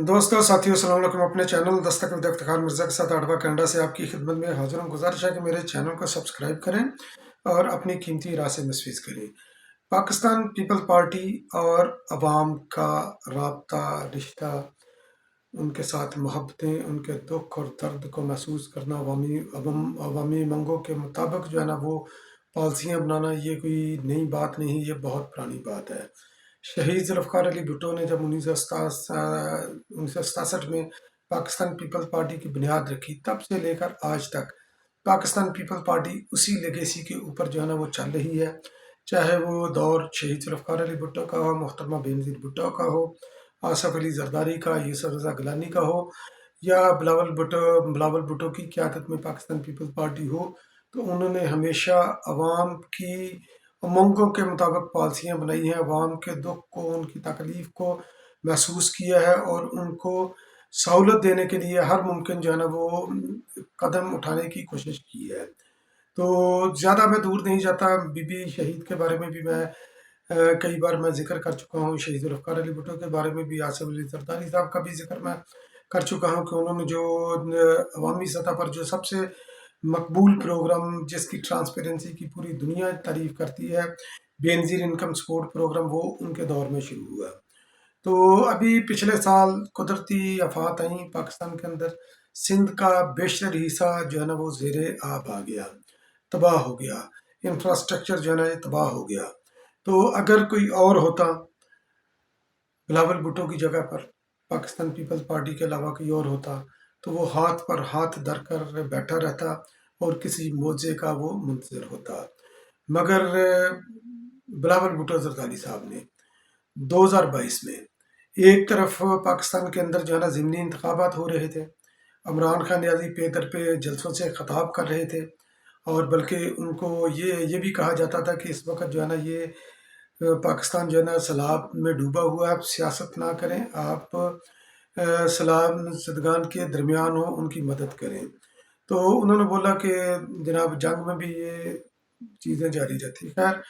दोस्तों साथियों अस्सलाम वालेकुम। अपने चैनल दस्तक विद इफ्तिखार मिर्ज़ा के साथ आडवा कनाडा से आपकी खिदमत में हाजिर हूँ। गुजारिश है कि मेरे चैनल को सब्सक्राइब करें और अपनी कीमती राय से नस्फीज़ करें। पाकिस्तान पीपल्स पार्टी और अवाम का राब्ता रिश्ता, उनके साथ मोहब्बतें, उनके दुख और दर्द को महसूस करना, अवामी मंगों के मुताबिक जो है ना वो पॉलिसियाँ बनाना, ये कोई नई बात नहीं, ये बहुत पुरानी बात है। शहीद ज़ुल्फ़िकार अली भुट्टो ने जब 1967 में पाकिस्तान पीपल्स पार्टी की बुनियाद रखी, तब से लेकर आज तक पाकिस्तान पीपल्स पार्टी उसी लेगेसी के ऊपर जो है ना वो चल रही है। चाहे वो दौर शहीद ज़ुल्फ़िकार अली भुट्टो का हो, मोहतरमा बेनज़ीर भुट्टो का हो, आसफ़ अली ज़रदारी का, यूसुफ रज़ा गिलानी का हो, या बिलावल भुट्टो की क़यादत में पाकिस्तान पीपल्स पार्टी हो, तो उन्होंने हमेशा अवाम की उमंगों के मुताबिक पॉलिसियाँ बनाई हैं, अवाम के दुख को, उनकी तकलीफ़ को महसूस किया है और उनको सहूलत देने के लिए हर मुमकिन जो है ना वो कदम उठाने की कोशिश की है। तो ज़्यादा मैं दूर नहीं जाता, बीबी शहीद के बारे में भी मैं कई बार मैं ज़िक्र कर चुका हूँ, शहीद ज़ुल्फ़िकार अली भुट्टो के बारे में भी, आसिफ अली ज़रदारी साहब का भी ज़िक्र मैं कर चुका हूँ कि उन्होंने जो अवामी सतह पर जो सबसे मकबूल प्रोग्राम, जिसकी ट्रांसपेरेंसी की पूरी दुनिया तारीफ़ करती है, बेनज़ीर इनकम सपोर्ट प्रोग्राम, वो उनके दौर में शुरू हुआ। तो अभी पिछले साल कुदरती आफात आई पाकिस्तान के अंदर, सिंध का बेशतर हिस्सा जो है ना वो ज़ेरे आब आ गया, तबाह हो गया, इंफ्रास्ट्रक्चर जो है ना ये तबाह हो गया। तो अगर कोई और होता बिलावल भुट्टो की जगह पर, पाकिस्तान पीपल्स पार्टी के अलावा कोई और होता, तो वो हाथ पर हाथ धर कर बैठा रहता और किसी मोर्चे का वो मुंतज़िर होता। मगर बिलावल भुट्टो ज़रदारी साहब ने 2022 में एक तरफ पाकिस्तान के अंदर जो है ना ज़िमनी इंतखाबात हो रहे थे, इमरान खान नियाज़ी पे दर पे जलसों से ख़िताब कर रहे थे, और बल्कि उनको ये भी कहा जाता था कि इस वक्त जो है ना ये पाकिस्तान जो है ना सैलाब में डूबा हुआ है, आप सियासत ना करें, आप सैलाब ज़दगान के दरमियान हो, उनकी मदद करें। तो उन्होंने बोला कि जनाब जंग में भी ये चीज़ें जारी रहती। खैर,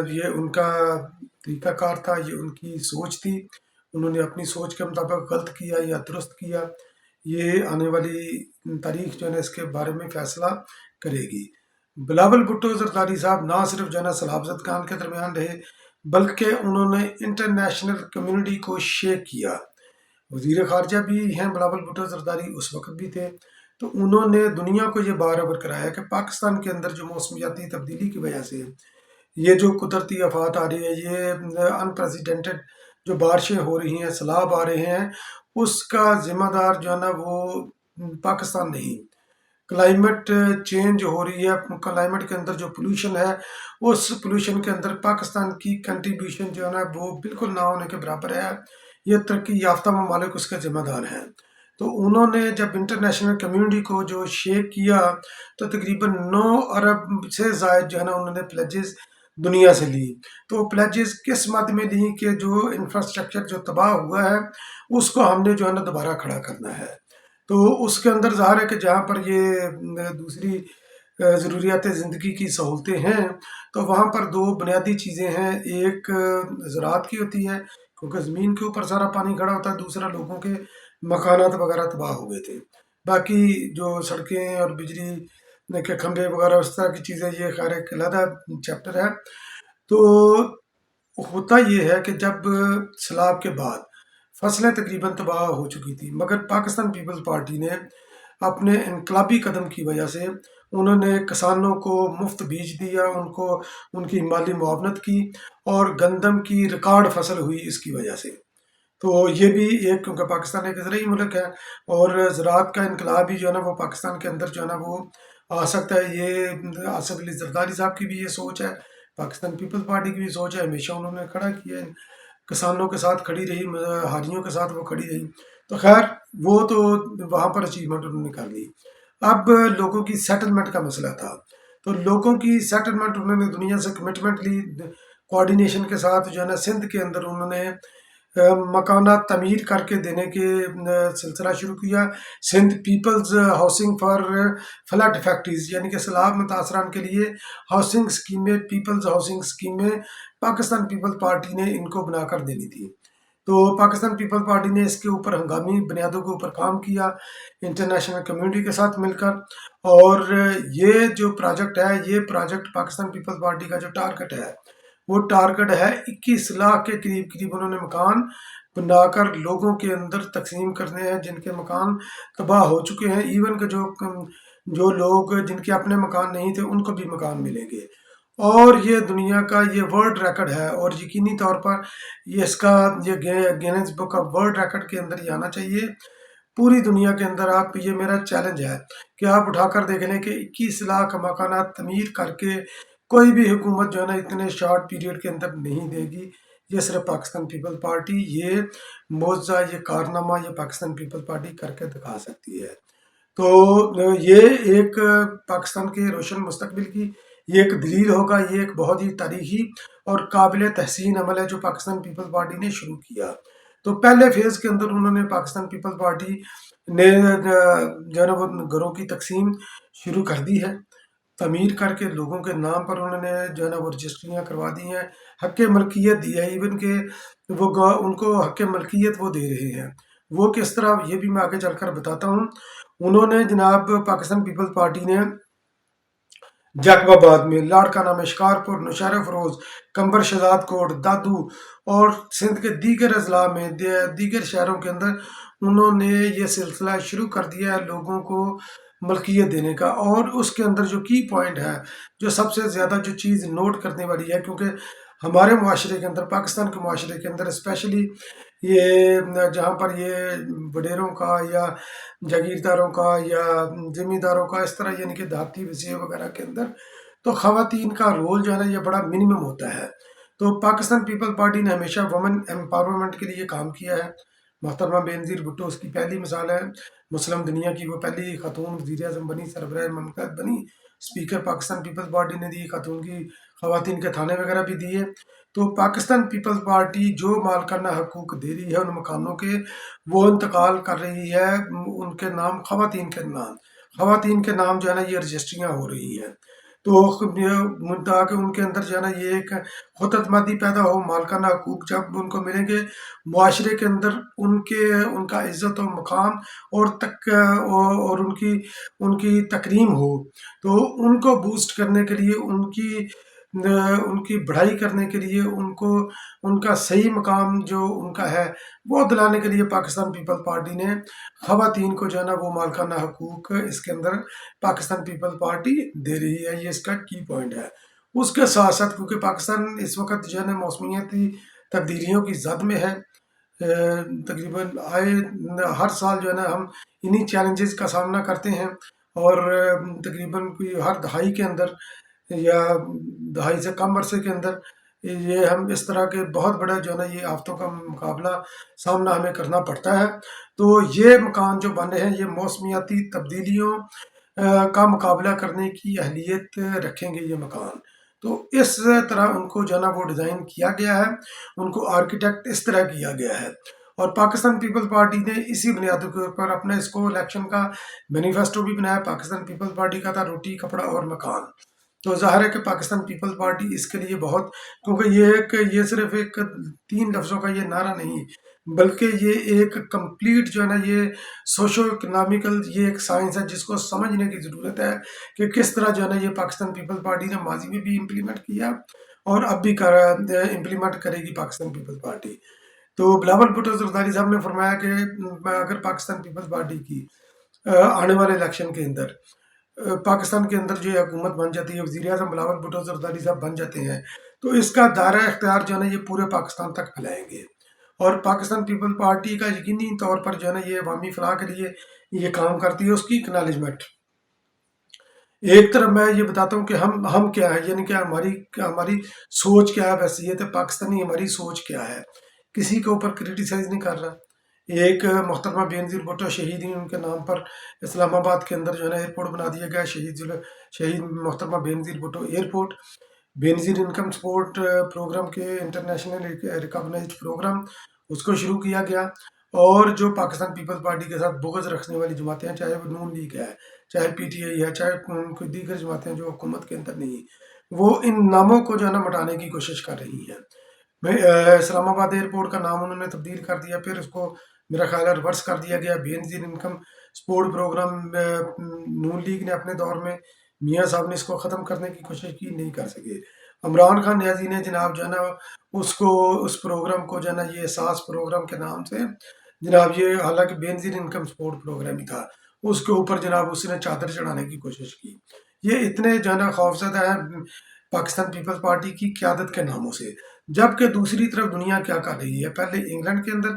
ये उनका तरीक़ाकार था, ये उनकी सोच थी। उन्होंने अपनी सोच के मुताबिक गलत किया या दुरुस्त किया, ये आने वाली तारीख जो है ना इसके बारे में फ़ैसला करेगी। बिलावल भुट्टो ज़रदारी साहब ना सिर्फ जो है ना सैलाब ज़दगान के दरमियान रहे, बल्कि उन्होंने इंटरनेशनल कम्युनिटी को शेक किया। वज़ीर ख़ारजा भी हैं बिलावल भुट्टो ज़रदारी, उस वक़्त भी थे। तो उन्होंने दुनिया को ये बार-बार कराया कि पाकिस्तान के अंदर जो मौसमियाती तब्दीली की वजह से ये जो कुदरती आफात आ रही है, ये अनप्रेसिडेंटेड जो बारिशें हो रही हैं, सैलाब आ रहे हैं, उसका ज़िम्मेदार जो है ना वो पाकिस्तान नहीं, क्लाइमेट चेंज हो रही है। क्लाइमेट के अंदर जो पोल्यूशन है, उस पोल्यूशन के अंदर पाकिस्तान की कंट्रीब्यूशन जो है ना वो बिल्कुल ना होने के बराबर है। ये तरक्की याफ्ता ममालिक उसके ज़िम्मेदार हैं। तो उन्होंने जब इंटरनेशनल कम्युनिटी को जो शेक किया, तो तकरीबन 9 अरब से ज़ायद जो है ना उन्होंने प्लेजेस दुनिया से ली। तो प्लेजेस किस मद में ली कि जो इंफ्रास्ट्रक्चर जो तबाह हुआ है, उसको हमने जो है ना दोबारा खड़ा करना है। तो उसके अंदर ज़ाहिर है कि जहाँ पर ये दूसरी ज़रूरियात ज़िंदगी की सहूलतें हैं, तो वहाँ पर 2 बुनियादी चीज़ें हैं। एक ज़राअत की होती है, क्योंकि ज़मीन के ऊपर सारा पानी खड़ा होता है। दूसरा, लोगों के मकानात वगैरह तबाह हो गए थे। बाकी जो सड़कें और बिजली के खंभे वगैरह उस तरह की चीज़ें, ये खैर एक अलहदा चैप्टर है। तो होता ये है कि जब सैलाब के बाद फसलें तकरीबन तबाह हो चुकी थी, मगर पाकिस्तान पीपल्स पार्टी ने अपने इनकलाबी कदम की वजह से उन्होंने किसानों को मुफ्त बीज दिया, उनको उनकी माली मुआवनत की, और गंदम की रिकॉर्ड फसल हुई इसकी वजह से। तो ये भी एक, क्योंकि पाकिस्तान एक ज़रूरी मुल्क है और ज़राअत का इनकलाब भी जो है ना वो पाकिस्तान के अंदर जो है ना वो आ सकता है। ये आसिफ अली ज़रदारी साहब की भी ये सोच है, पाकिस्तान पीपल्स पार्टी की भी सोच है। हमेशा उन्होंने खड़ा किया है, किसानों के साथ खड़ी रही, हारियों के साथ वो खड़ी रही। तो खैर, वो तो वहाँ पर अचीवमेंट उन्होंने कर ली। अब लोगों की सेटलमेंट का मसला था, तो लोगों की सेटलमेंट उन्होंने दुनिया से कमिटमेंट ली, कोऑर्डिनेशन के साथ जो है ना सिंध के अंदर उन्होंने मकानात तमीर करके देने के सिलसिला शुरू किया। Sindh people's housing for flood affectees, यानी कि सैलाब मुतासरान के लिए हाउसिंग स्कीमें, पीपल्स हाउसिंग स्कीमें पाकिस्तान पीपल्स पार्टी ने इनको बनाकर देनी थी। تو پاکستان پیپل پارٹی نے اس کے اوپر ہنگامی بنیادوں کے اوپر کام کیا انٹرنیشنل کمیونٹی کے ساتھ مل کر، اور یہ جو پروجیکٹ ہے، یہ پروجیکٹ پاکستان پیپل پارٹی کا جو ٹارگٹ ہے، وہ ٹارگٹ ہے 21 لاکھ کے قریب انہوں نے مکان بنا کر لوگوں کے اندر تقسیم کرنے ہیں جن کے مکان تباہ ہو چکے ہیں، ایون کہ جو لوگ جن کے اپنے مکان نہیں تھے ان کو بھی مکان ملیں گے۔ اور یہ دنیا کا یہ ورلڈ ریکارڈ ہے، اور یقینی طور پر یہ اس کا یہ gains book of world record کے اندر ہی آنا چاہیے پوری دنیا کے اندر۔ آپ یہ میرا چیلنج ہے کہ آپ اٹھا کر دیکھ لیں کہ 21 لاکھ مکانات تعمیر کر کے کوئی بھی حکومت جو ہے نا اتنے شارٹ پیریڈ کے اندر نہیں دے گی۔ یہ صرف پاکستان پیپل پارٹی یہ معجزہ، یہ کارنامہ یہ پاکستان پیپل پارٹی کر کے دکھا سکتی ہے۔ تو یہ ایک پاکستان کے روشن مستقبل کی یہ ایک دلیل ہوگا، یہ ایک بہت ہی تاریخی اور قابل تحسین عمل ہے جو پاکستان پیپل پارٹی نے شروع کیا۔ تو پہلے فیز کے اندر انہوں نے پاکستان پیپل پارٹی نے جو ہے نا وہ گھروں کی تقسیم شروع کر دی ہے، تعمیر کر کے لوگوں کے نام پر انہوں نے جو ہے نا وہ رجسٹریاں کروا دی ہیں، حق ملکیت دی ہے، ایون کہ وہ ان کو حق ملکیت وہ دے رہے ہیں۔ وہ کس طرح یہ بھی میں آگے چل کر بتاتا ہوں۔ انہوں نے جناب پاکستان پیپل پارٹی نے جیکب آباد میں، لاڑکانہ میں، شکارپور، نوشہرہ فروز، کمبر شہزاد کوٹ، دادو اور سندھ کے دیگر اضلاع میں دیگر شہروں کے اندر انہوں نے یہ سلسلہ شروع کر دیا ہے لوگوں کو ملکیت دینے کا۔ اور اس کے اندر جو کی پوائنٹ ہے، جو سب سے زیادہ جو چیز نوٹ کرنے والی ہے، کیونکہ ہمارے معاشرے کے اندر، پاکستان کے معاشرے کے اندر اسپیشلی یہ جہاں پر یہ وڈیروں کا یا جاگیرداروں کا یا زمینداروں کا اس طرح یعنی کہ دیہاتی وسیع وغیرہ کے اندر، تو خواتین کا رول جو ہے نا یہ بڑا منیمم ہوتا ہے۔ تو پاکستان پیپل پارٹی نے ہمیشہ وومن ایمپاورمنٹ کے لیے کام کیا ہے۔ محترمہ بینظیر بھٹو اس کی پہلی مثال ہے، مسلم دنیا کی وہ پہلی خاتون وزیر اعظم بنی، سربراہ مملکت بنی، اسپیکر پاکستان پیپل پارٹی نے دی، خاتون کی خواتین کے تھانے وغیرہ بھی دیے۔ تو پاکستان پیپل پارٹی جو مالکانہ حقوق دے رہی ہے ان مکانوں کے، وہ انتقال کر رہی ہے ان کے نام، خواتین کے نام جو ہے نا یہ رجسٹریاں ہو رہی ہیں۔ تو تاکہ ان کے اندر جو ہے نا یہ ایک خود اعتمادی پیدا ہو، مالکانہ حقوق جب ان کو ملیں گے، معاشرے کے اندر ان کا عزت و مقام اور ان کی تکریم ہو، تو ان کو بوسٹ کرنے کے لیے، ان کی بڑھائی کرنے کے لیے، ان کا صحیح مقام جو ان کا ہے وہ دلانے کے لیے پاکستان پیپل پارٹی نے خواتین کو جو ہے نا وہ مالکانہ حقوق اس کے اندر پاکستان پیپل پارٹی دے رہی ہے، یہ اس کا کی پوائنٹ ہے۔ اس کے ساتھ ساتھ کیونکہ پاکستان اس وقت جو ہے نا موسمیاتی تبدیلیوں کی زد میں ہے، تقریباً ہر سال جو ہے نا ہم انہی چیلنجز کا سامنا کرتے ہیں، اور تقریباً کوئی ہر دہائی کے اندر یا دہائی سے کم عرصے کے اندر یہ ہم اس طرح کے بہت بڑا جو ہے نا یہ آفتوں کا مقابلہ سامنا ہمیں کرنا پڑتا ہے۔ تو یہ مکان جو بنے ہیں یہ موسمیاتی تبدیلیوں کا مقابلہ کرنے کی اہلیت رکھیں گے یہ مکان۔ تو اس طرح ان کو جو ہے نا وہ ڈیزائن کیا گیا ہے، ان کو آرکیٹیکٹ اس طرح کیا گیا ہے۔ اور پاکستان پیپل پارٹی نے اسی بنیادوں کے اوپر اپنے اس کو الیکشن کا مینیفیسٹو بھی بنایا۔ پاکستان پیپل پارٹی کا تھا روٹی کپڑا اور مکان۔ تو ظاہر ہے کہ پاکستان پیپل پارٹی اس کے لیے بہت، کیونکہ یہ صرف ایک 3 لفظوں کا یہ نعرہ نہیں، بلکہ یہ ایک کمپلیٹ جو ہے نا یہ سوشو اکنامیکل یہ ایک سائنس ہے جس کو سمجھنے کی ضرورت ہے کہ کس طرح جو ہے نا یہ پاکستان پیپل پارٹی نے ماضی میں بھی امپلیمنٹ کیا اور اب بھی امپلیمنٹ کرے گی پاکستان پیپل پارٹی۔ تو بلاول بھٹو زرداری صاحب نے فرمایا کہ اگر پاکستان پیپل پارٹی کی آنے والے الیکشن کے اندر پاکستان کے اندر جو حکومت بن جاتی ہے، وزیر اعظم بلاول بھٹو زرداری صاحب بن جاتے ہیں، تو اس کا دائرہ اختیار جو ہے نا یہ پورے پاکستان تک پھیلائیں گے، اور پاکستان پیپل پارٹی کا یقینی طور پر جو ہے نا یہ عوامی فلاح کے لیے یہ کام کرتی ہے۔ اس کی اکنالجمنٹ ایک طرف میں یہ بتاتا ہوں کہ ہم کیا ہے، یعنی کہ ہماری سوچ کیا ہے، حیثیت پاکستانی ہماری سوچ کیا ہے، کسی کے اوپر کرٹیسائز نہیں کر رہا۔ ایک محترمہ بینظیر بھٹو شہید ہیں، ان کے نام پر اسلام آباد کے اندر جو ہے نا ایئرپورٹ بنا دیا گیا، شہید محترمہ Benazir Bhutto airport. Benazir income support programme کے انٹرنیشنل ریکگنائزڈ پروگرام اس کو شروع کیا گیا۔ اور جو پاکستان پیپل پارٹی کے ساتھ بغض رکھنے والی جماعتیں ہیں، چاہے وہ نون لیگ ہے، چاہے پی ٹی آئی ہے، چاہے کوئی دیگر جماعتیں جو حکومت کے اندر نہیں، وہ ان ناموں کو جو ہے نا مٹانے کی کوشش کر رہی ہیں۔ इस्लामाबाद एयरपोर्ट का नाम उन्होंने तब्दील कर दिया, फिर उसको मेरा ख्याल है रिवर्स कर दिया गया। बेनजीर इनकम सपोर्ट प्रोग्राम नून लीग ने अपने दौर में, मियाँ साहब ने इसको ख़त्म करने की कोशिश की, नहीं कर सके। इमरान खान न्याजी ने जनाब जो है ना उसको, उस प्रोग्राम को जो है ना ये एहसास प्रोग्राम के नाम से जनाब, ये हालांकि बेनजीर इनकम सपोर्ट प्रोग्राम ही था, उसके ऊपर जनाब उसने चादर चढ़ाने की कोशिश की। ये इतने जो है ना खौफजदा हैं पाकिस्तान पीपल्स पार्टी की क़यादत के नामों से। जबकि दूसरी तरफ दुनिया क्या कर रही है, पहले इंग्लैंड के अंदर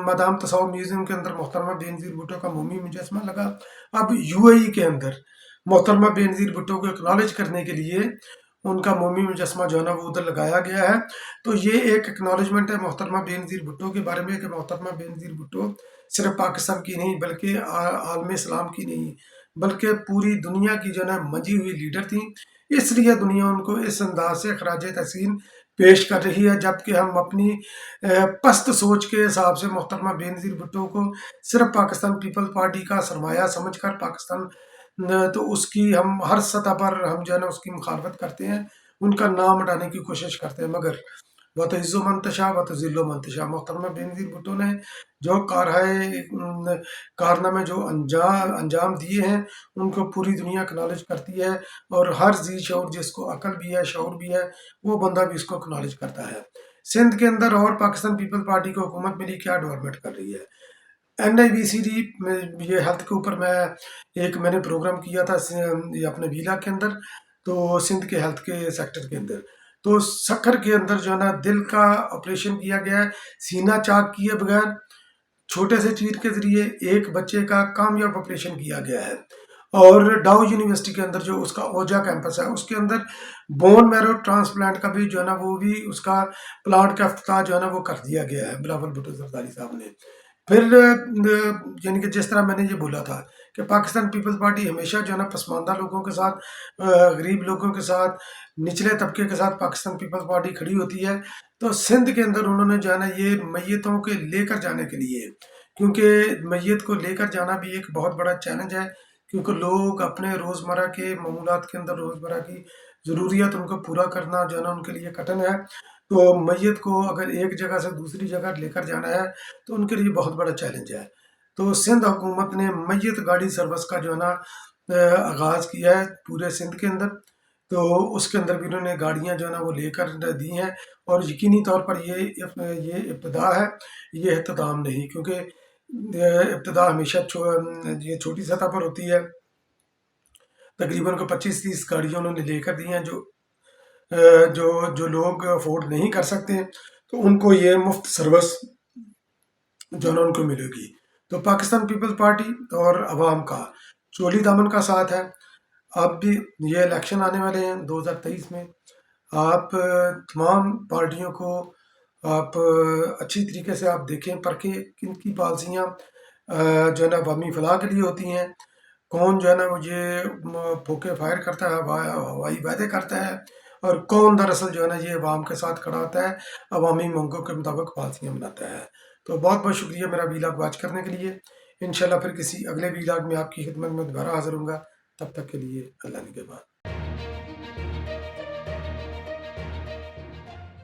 मदाम तसाउर म्यूजियम के अंदर मोहतरमा बेनज़ीर भुट्टो का मोमी मुजस्मा लगा। अब यूएई के अंदर मोहतरमा बेनज़ीर भुट्टो को एक्नॉलेज करने के लिए उनका मोमी मुजस्मा जो है ना वो उधर लगाया गया है। तो ये एक एक्नॉलेजमेंट है मोहतरमा बेनज़ीर भुट्टो के बारे में कि मोहतरमा बेनज़ीर भुट्टो सिर्फ पाकिस्तान की नहीं बल्कि आलम इस्लाम की नहीं बल्कि पूरी दुनिया की जो है ना मंजी हुई लीडर थी। इसलिए दुनिया उनको इस अंदाज से खराज तहसीन पेश कर रही है, जबकि हम अपनी पस्त सोच के हिसाब से मोहतरमा बेनज़ीर भुट्टो को सिर्फ पाकिस्तान पीपल पार्टी का सरमाया समझकर पाकिस्तान तो उसकी हम हर सतह पर हम जो है ना उसकी मुखालफत करते हैं, उनका नाम हटाने की कोशिश करते हैं। मगर व तो इज़्ज़ो मंतशा व तो ज़िल्लो मंतशा, मोहतरमा बेनज़ीर भुट्टो ने जो कारनामे जो अंजाम दिए हैं उनको पूरी दुनिया एक्नॉलेज करती है, और हर जी शऊर जिसको अकल भी है शऊर भी है वो बंदा भी इसको एक्नॉलेज करता है। सिंध के अंदर और पाकिस्तान पीपल पार्टी को हुकूमत मिली, क्या डेवलपमेंट कर रही है। NIBCD में ये हेल्थ के ऊपर मैंने प्रोग्राम किया था ये अपने विला के अंदर, तो सिंध के हेल्थ के सेक्टर के अंदर, तो सक्कर के अंदर जो है ना दिल का ऑपरेशन किया गया है, सीना चाक किए बगैर छोटे से चीर के जरिए एक बच्चे का कामयाब ऑपरेशन किया गया है। और डाउ यूनिवर्सिटी के अंदर जो उसका ओजा कैंपस है उसके अंदर बोन मैरो ट्रांसप्लांट का भी जो है ना वो भी उसका प्लांट का इफ्तिताह जो है ना वो कर दिया गया है बिलावल भुट्टो जरदारी साहब ने। फिर यानी कि जिस तरह मैंने ये बोला था कि पाकिस्तान पीपल्स पार्टी हमेशा जो है ना पसमानदा लोगों के साथ, गरीब लोगों के साथ, निचले तबके के साथ पाकिस्तान पीपल्स पार्टी खड़ी होती है। तो सिंध के अंदर उन्होंने जो है ना ये मैयतों के लेकर जाने के लिए, क्योंकि मैयत को लेकर जाना भी एक बहुत बड़ा चैलेंज है, क्योंकि लोग अपने रोज़मर्रा के मामूलात के अंदर रोज़मर्रा की ज़रूरियात उनको पूरा करना जो है ना उनके लिए कठिन है। तो मैयत को अगर एक जगह से दूसरी जगह लेकर जाना है तो उनके लिए बहुत बड़ा चैलेंज है। तो सिंध हुकूमत ने मैयत गाड़ी सर्विस का जो है ना आगाज़ किया है पूरे सिंध के अंदर। तो उसके अंदर भी उन्होंने गाड़ियाँ जो है ना वो लेकर दी हैं, और यकीनी तौर पर ये इब्तिदा है, ये इख्तिताम नहीं, क्योंकि इब्तिदा हमेशा ये छोटी सतह पर होती है। तकरीबन को 25-30 गाड़ियाँ उन्होंने लेकर दी हैं, जो लोग अफोर्ड नहीं कर सकते तो उनको ये मुफ्त सर्विस जो है ना उनको मिलेगी। तो पाकिस्तान पीपल्स पार्टी और अवाम का चोली दामन का साथ है। अब भी ये इलेक्शन आने वाले हैं 2023 में, आप तमाम पार्टियों को आप अच्छी तरीके से आप देखें परखें किन की पॉलिसियाँ जो है ना अवामी फलाह के लिए होती हैं, कौन जो है ना वो ये फूके फायर करता है, हवाई वादे करता है, और कौन दरअसल जो है ना ये अवाम के साथ खड़ा होता है, अवामी मांगों के मुताबिक पॉलिसियाँ बनाता है। तो बहुत बहुत शुक्रिया मेरा वीलॉग वॉच करने के लिए। इंशाल्लाह फिर किसी अगले वीलॉग में आपकी खिदमत में दोबारा हाजिर होऊंगा। तब तक के लिए अल्लाह निगहबान।